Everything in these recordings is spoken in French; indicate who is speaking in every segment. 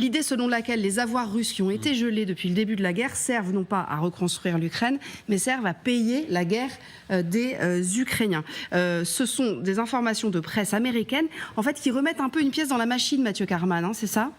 Speaker 1: L'idée selon laquelle les avoirs russes qui ont été gelés depuis le début de la guerre servent non pas à reconstruire l'Ukraine, mais servent à payer la guerre des Ukrainiens. Ce sont des informations de presse américaine, en fait, qui remettent un peu une pièce dans la machine, Mathieu Karman, hein, c'est ça ?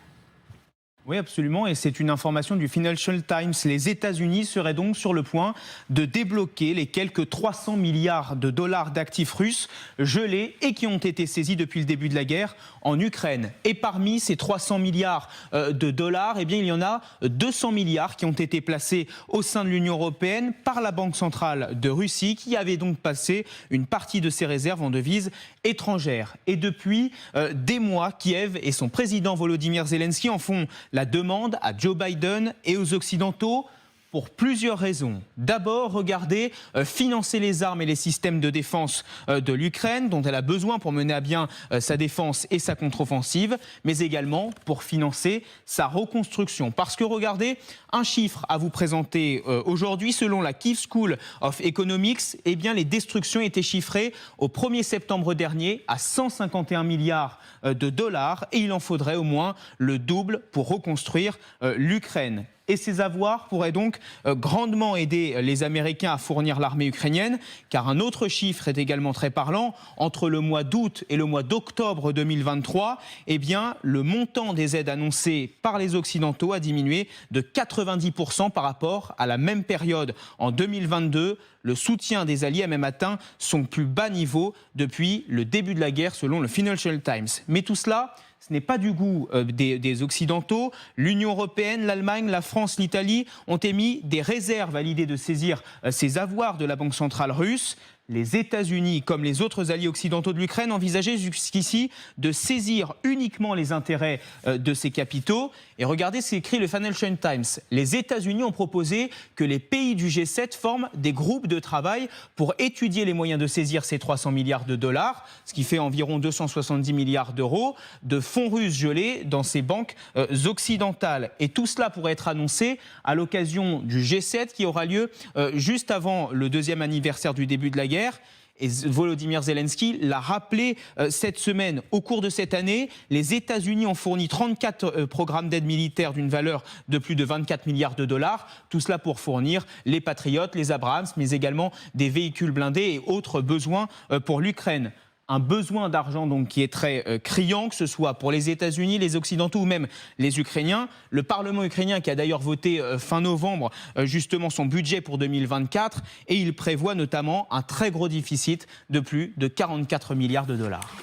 Speaker 2: Oui, absolument, et c'est une information du Financial Times. Les États-Unis seraient donc sur le point de débloquer les quelques 300 milliards de dollars d'actifs russes gelés et qui ont été saisis depuis le début de la guerre en Ukraine. Et parmi ces 300 milliards de dollars, eh bien, il y en a 200 milliards qui ont été placés au sein de l'Union européenne par la Banque centrale de Russie, qui avait donc passé une partie de ses réserves en devises étrangères. Et depuis des mois, Kiev et son président Volodymyr Zelensky en font la demande à Joe Biden et aux Occidentaux pour plusieurs raisons. D'abord, regardez, financer les armes et les systèmes de défense de l'Ukraine, dont elle a besoin pour mener à bien sa défense et sa contre-offensive, mais également pour financer sa reconstruction. Parce que regardez, un chiffre à vous présenter aujourd'hui, selon la Kyiv School of Economics, eh bien, les destructions étaient chiffrées au 1er septembre dernier à 151 milliards de dollars, et il en faudrait au moins le double pour reconstruire l'Ukraine. Et ces avoirs pourraient donc grandement aider les Américains à fournir l'armée ukrainienne, car un autre chiffre est également très parlant. Entre le mois d'août et le mois d'octobre 2023, eh bien, le montant des aides annoncées par les Occidentaux a diminué de 90% par rapport à la même période en 2022. Le soutien des Alliés a même atteint son plus bas niveau depuis le début de la guerre, selon le Financial Times. Mais tout cela, ce n'est pas du goût des Occidentaux. L'Union européenne, l'Allemagne, la France, l'Italie ont émis des réserves à l'idée de saisir ces avoirs de la Banque centrale russe. Les États-Unis, comme les autres alliés occidentaux de l'Ukraine, envisageaient jusqu'ici de saisir uniquement les intérêts de ces capitaux. Et regardez ce qu'écrit le Financial Times. Les États-Unis ont proposé que les pays du G7 forment des groupes de travail pour étudier les moyens de saisir ces 300 milliards de dollars, ce qui fait environ 270 milliards d'euros, de fonds russes gelés dans ces banques occidentales. Et tout cela pourrait être annoncé à l'occasion du G7 qui aura lieu juste avant le 2e anniversaire du début de la guerre. Et Volodymyr Zelensky l'a rappelé cette semaine. Au cours de cette année, les États-Unis ont fourni 34 programmes d'aide militaire d'une valeur de plus de 24 milliards de dollars. Tout cela pour fournir les Patriotes, les Abrams, mais également des véhicules blindés et autres besoins pour l'Ukraine. Un besoin d'argent donc qui est très criant, que ce soit pour les États-Unis, les Occidentaux ou même les Ukrainiens. Le Parlement ukrainien qui a d'ailleurs voté fin novembre justement son budget pour 2024 et il prévoit notamment un très gros déficit de plus de 44 milliards de dollars.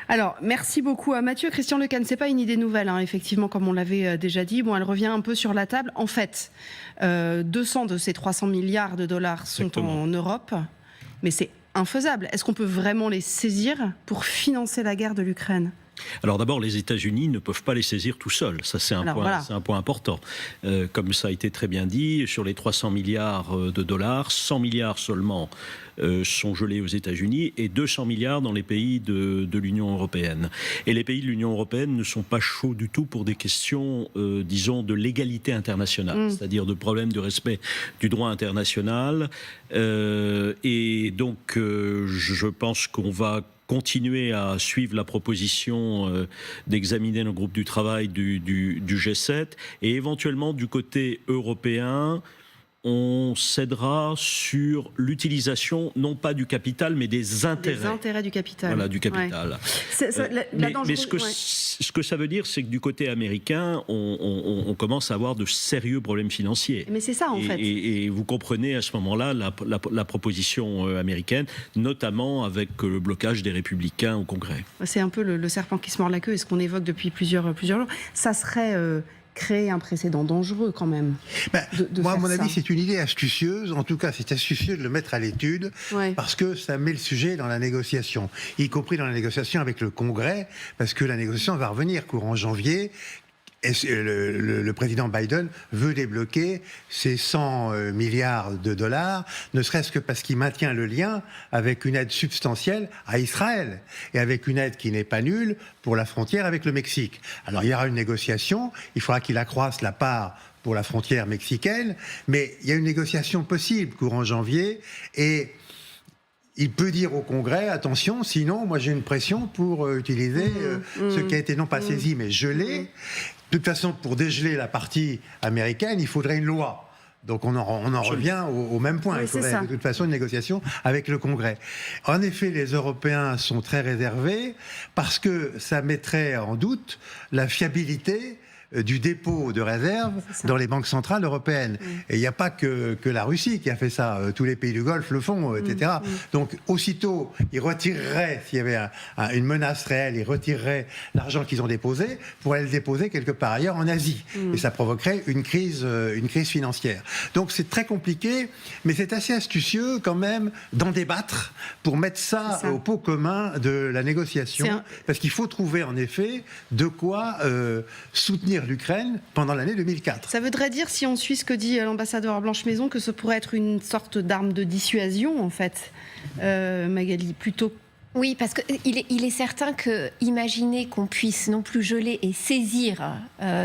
Speaker 1: Alors, merci beaucoup à Mathieu. Christian Lecane, ce n'est pas une idée nouvelle, hein, effectivement, comme on l'avait déjà dit. Bon, elle revient un peu sur la table. En fait, 200 de ces 300 milliards de dollars sont
Speaker 3: Exactement.
Speaker 1: en Europe, mais c'est infaisable. Est-ce qu'on peut vraiment les saisir pour financer la guerre de l'Ukraine ?
Speaker 3: Alors d'abord, les États-Unis ne peuvent pas les saisir tout seuls. Ça, c'est un point important. Comme ça a été très bien dit, sur les 300 milliards de dollars, 100 milliards seulement sont gelés aux États-Unis et 200 milliards dans les pays de l'Union européenne. Et les pays de l'Union européenne ne sont pas chauds du tout pour des questions, disons, de légalité internationale, c'est-à-dire de problèmes de respect du droit international. Et donc, je pense qu'on va continuer à suivre la proposition d'examiner le groupe du travail du G7 et éventuellement du côté européen, on cédera sur l'utilisation, non pas du capital, mais des intérêts.
Speaker 1: Des intérêts du capital.
Speaker 3: Voilà, du capital.
Speaker 1: Ouais.
Speaker 3: Mais ce que ça veut dire, c'est que du côté américain, on commence à avoir de sérieux problèmes financiers.
Speaker 1: Mais c'est ça, en fait.
Speaker 3: Et vous comprenez à ce moment-là la proposition américaine, notamment avec le blocage des républicains au Congrès.
Speaker 1: C'est un peu le serpent qui se mord la queue, et ce qu'on évoque depuis plusieurs jours. Ça serait créer un précédent dangereux quand même.
Speaker 4: Moi, à mon avis, c'est une idée astucieuse. En tout cas, c'est astucieux de le mettre à l'étude parce que ça met le sujet dans la négociation, y compris dans la négociation avec le Congrès, parce que la négociation va revenir courant janvier. Et le président Biden veut débloquer ces 100 milliards de dollars, ne serait-ce que parce qu'il maintient le lien avec une aide substantielle à Israël et avec une aide qui n'est pas nulle pour la frontière avec le Mexique. Alors il y aura une négociation, il faudra qu'il accroisse la part pour la frontière mexicaine, mais il y a une négociation possible courant janvier et il peut dire au Congrès, attention, sinon, moi j'ai une pression pour utiliser ce qui a été non pas saisi, mais gelé. De toute façon, pour dégeler la partie américaine, il faudrait une loi. Donc on en revient au même point.
Speaker 1: Oui,
Speaker 4: il faudrait de toute façon une négociation avec le Congrès. En effet, les Européens sont très réservés parce que ça mettrait en doute la fiabilité du dépôt de réserve dans les banques centrales européennes. Et il n'y a pas que la Russie qui a fait ça. Tous les pays du Golfe le font, etc. Donc, aussitôt, ils retireraient, s'il y avait une menace réelle, ils retireraient l'argent qu'ils ont déposé pour aller le déposer quelque part ailleurs en Asie. Et ça provoquerait une crise financière. Donc, c'est très compliqué, mais c'est assez astucieux quand même d'en débattre pour mettre ça au pot commun de la négociation. Parce qu'il faut trouver, en effet, de quoi soutenir l'Ukraine pendant l'année 2004.
Speaker 1: Ça voudrait dire, si on suit ce que dit l'ambassadeur Blanche-Maison, que ce pourrait être une sorte d'arme de dissuasion, en fait, Magali, plutôt.
Speaker 5: Oui, parce qu'il est certain que imaginer qu'on puisse non plus geler et saisir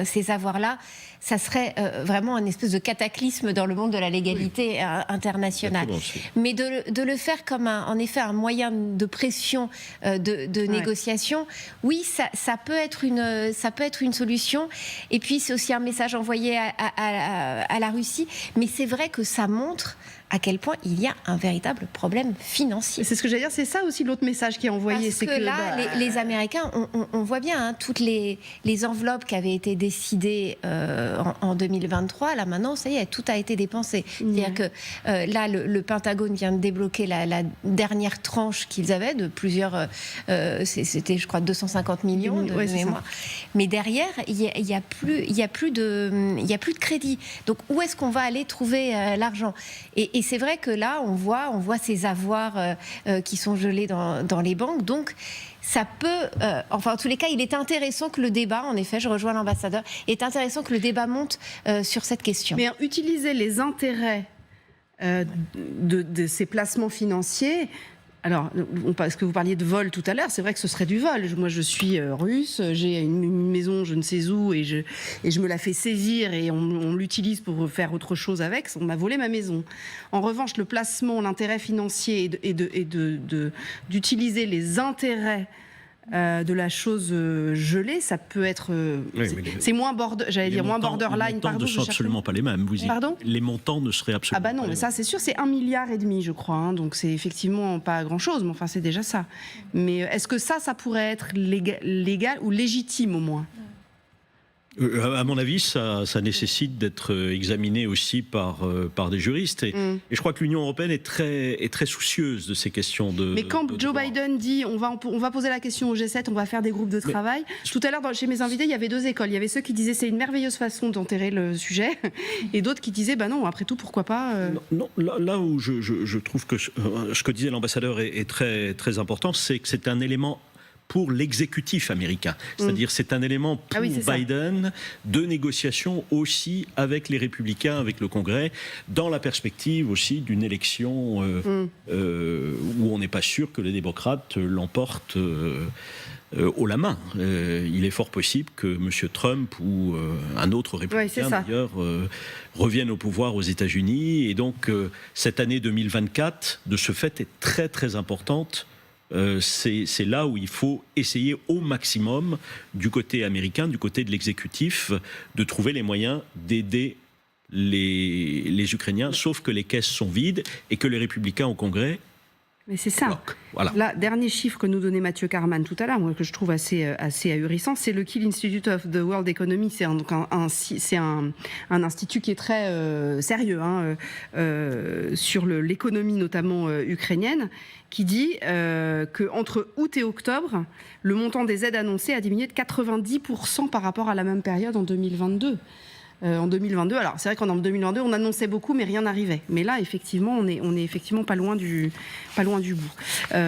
Speaker 5: ces avoirs-là, ça serait vraiment un espèce de cataclysme dans le monde de la légalité internationale. Mais de le faire comme en effet un moyen de pression, de négociation, oui, ça peut être une solution. Et puis c'est aussi un message envoyé à la Russie. Mais c'est vrai que ça montre à quel point il y a un véritable problème financier.
Speaker 1: C'est ce que j'allais dire, c'est ça aussi l'autre message qui est envoyé.
Speaker 5: Parce que là, les Américains, on voit bien toutes les enveloppes qui avaient été décidées en 2023, là maintenant, ça y est, tout a été dépensé. C'est-à-dire que là, le Pentagone vient de débloquer la dernière tranche qu'ils avaient de plusieurs, c'était je crois 250 millions de mémoire. Mais derrière, il y a plus de crédit. Donc où est-ce qu'on va aller trouver l'argent ? Et c'est vrai que là, on voit ces avoirs qui sont gelés dans les banques. Donc, ça peut... en tous les cas, il est intéressant que le débat, en effet, je rejoins l'ambassadeur, il est intéressant que le débat monte sur cette question.
Speaker 1: Mais utiliser les intérêts de ces placements financiers... Alors, parce que vous parliez de vol tout à l'heure, c'est vrai que ce serait du vol. Moi, je suis russe, j'ai une maison je ne sais où et je me la fais saisir et on l'utilise pour faire autre chose avec. On m'a volé ma maison. En revanche, le placement, l'intérêt financier et d'utiliser les intérêts de la chose gelée, ça peut être... c'est moins moins borderline.
Speaker 3: Les montants ne sont absolument pas les mêmes.
Speaker 1: Pardon ?
Speaker 3: Les montants ne seraient absolument pas les mêmes.
Speaker 1: Ah bah non, mais ça c'est sûr, c'est 1,5 milliard, je crois. Hein, donc c'est effectivement pas grand-chose, mais enfin c'est déjà ça. Mais est-ce que ça pourrait être légal ou légitime au moins ?
Speaker 3: À mon avis, ça nécessite d'être examiné aussi par des juristes. Et je crois que l'Union européenne est très soucieuse de ces questions de...
Speaker 1: Mais quand Joe Biden dit on va poser la question au G7, on va faire des groupes de travail, tout à l'heure chez mes invités, il y avait deux écoles. Il y avait ceux qui disaient c'est une merveilleuse façon d'enterrer le sujet, et d'autres qui disaient bah non, après tout, pourquoi pas
Speaker 3: Non, là où je trouve que ce que disait l'ambassadeur est très, très important, c'est que c'est un élément pour l'exécutif américain. C'est-à-dire c'est un élément pour Biden de négociation aussi avec les républicains, avec le Congrès, dans la perspective aussi d'une élection où on n'est pas sûr que les démocrates l'emportent haut la main. Il est fort possible que M. Trump ou un autre républicain d'ailleurs revienne au pouvoir aux États-Unis. Et donc cette année 2024, de ce fait, est très très importante. C'est là où il faut essayer au maximum, du côté américain, du côté de l'exécutif, de trouver les moyens d'aider les Ukrainiens, sauf que les caisses sont vides et que les républicains au Congrès...
Speaker 1: Mais c'est ça.
Speaker 3: Voilà.
Speaker 1: Là, dernier chiffre que nous donnait Mathieu Karman tout à l'heure, moi, que je trouve assez ahurissant, c'est le Kiel Institute of the World Economy. C'est un institut qui est très sérieux sur l'économie notamment ukrainienne, qui dit qu'entre août et octobre, le montant des aides annoncées a diminué de 90% par rapport à la même période en 2022. En 2022, alors c'est vrai qu'en 2022 on annonçait beaucoup mais rien n'arrivait. Mais là effectivement on est effectivement pas loin du bout.